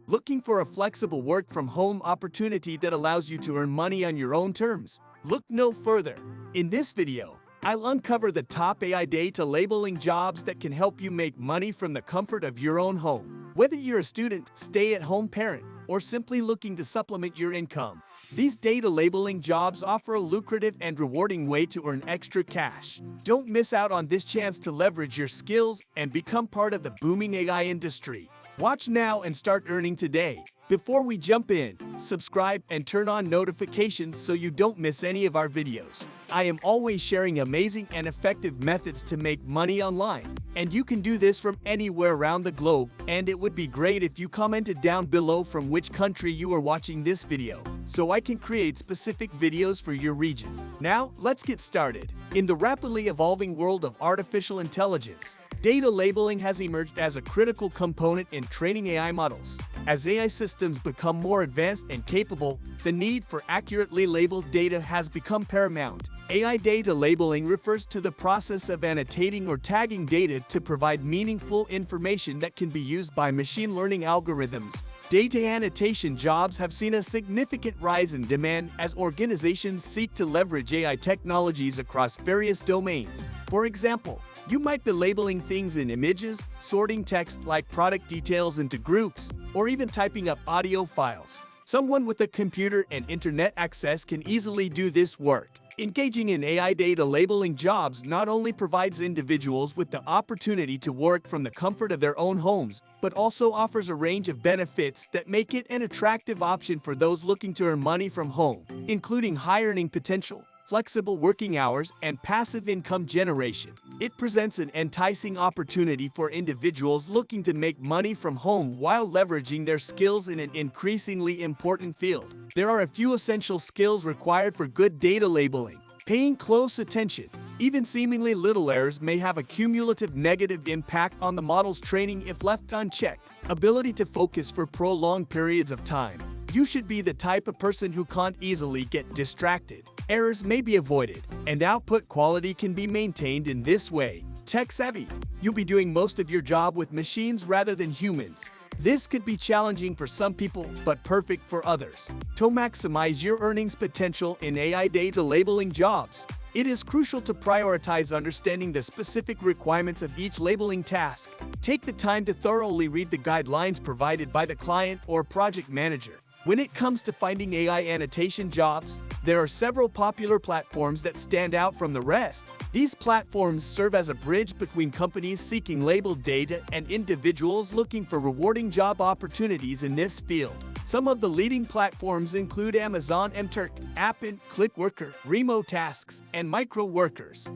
Looking for a flexible work-from-home opportunity that allows you to earn money on your own terms? Look no further. In this video, I'll uncover the top AI data labeling jobs that can help you make money from the comfort of your own home. Whether you're a student, stay-at-home parent, or simply looking to supplement your income, these data labeling jobs offer a lucrative and rewarding way to earn extra cash. Don't miss out on this chance to leverage your skills and become part of the booming AI industry. Watch now and start earning today. Before we jump in, subscribe and turn on notifications so you don't miss any of our videos. I am always sharing amazing and effective methods to make money online, and you can do this from anywhere around the globe, and it would be great if you commented down below from which country you are watching this video, so I can create specific videos for your region. Now, let's get started. In the rapidly evolving world of artificial intelligence, data labeling has emerged as a critical component in training AI models. As AI systems become more advanced and capable, the need for accurately labeled data has become paramount. AI data labeling refers to the process of annotating or tagging data to provide meaningful information that can be used by machine learning algorithms. Data annotation jobs have seen a significant rise in demand as organizations seek to leverage AI technologies across various domains. For example, you might be labeling things in images, sorting text like product details into groups, or even typing up audio files. Someone with a computer and internet access can easily do this work. Engaging in AI data labeling jobs not only provides individuals with the opportunity to work from the comfort of their own homes, but also offers a range of benefits that make it an attractive option for those looking to earn money from home, including high earning potential, flexible working hours, and passive income generation. It presents an enticing opportunity for individuals looking to make money from home while leveraging their skills in an increasingly important field. There are a few essential skills required for good data labeling. Paying close attention. Even seemingly little errors may have a cumulative negative impact on the model's training if left unchecked. Ability to focus for prolonged periods of time. You should be the type of person who can't easily get distracted. Errors may be avoided, and output quality can be maintained in this way. Tech-savvy. You'll be doing most of your job with machines rather than humans. This could be challenging for some people, but perfect for others. To maximize your earnings potential in AI data labeling jobs, it is crucial to prioritize understanding the specific requirements of each labeling task. Take the time to thoroughly read the guidelines provided by the client or project manager. When it comes to finding AI annotation jobs, there are several popular platforms that stand out from the rest. These platforms serve as a bridge between companies seeking labeled data and individuals looking for rewarding job opportunities in this field. Some of the leading platforms include Amazon MTurk, Appen, Clickworker, Remote Tasks, and Micro Workers.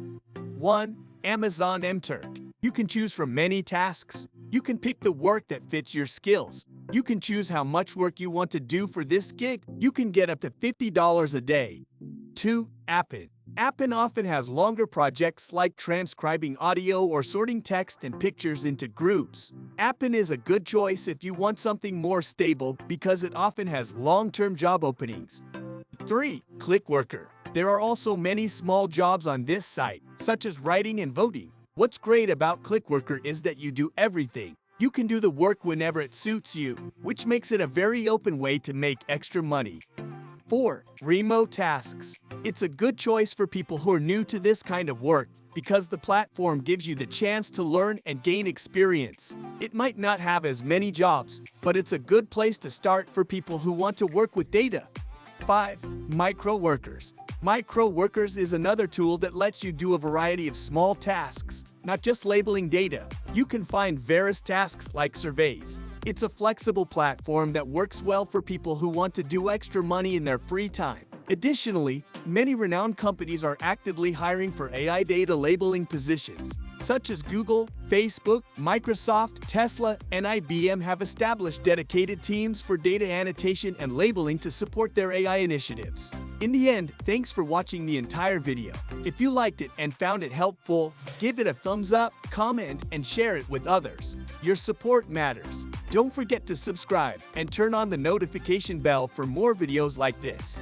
1. Amazon MTurk. You can choose from many tasks. You can pick the work that fits your skills. You can choose how much work you want to do for this gig. You can get up to $50 a day. 2. Appen. Appen often has longer projects like transcribing audio or sorting text and pictures into groups. Appen is a good choice if you want something more stable because it often has long-term job openings. 3. Clickworker. There are also many small jobs on this site, such as writing and voting. What's great about Clickworker is that you do everything. You can do the work whenever it suits you, which makes it a very open way to make extra money. 4. Remote Tasks. It's a good choice for people who are new to this kind of work because the platform gives you the chance to learn and gain experience. It might not have as many jobs, but it's a good place to start for people who want to work with data. 5. Micro Workers. Micro Workers is another tool that lets you do a variety of small tasks, not just labeling data. You can find various tasks like surveys. It's a flexible platform that works well for people who want to do extra money in their free time. Additionally, many renowned companies are actively hiring for AI data labeling positions, such as Google, Facebook, Microsoft, Tesla, and IBM have established dedicated teams for data annotation and labeling to support their AI initiatives. In the end, thanks for watching the entire video. If you liked it and found it helpful, give it a thumbs up, comment, and share it with others. Your support matters. Don't forget to subscribe and turn on the notification bell for more videos like this.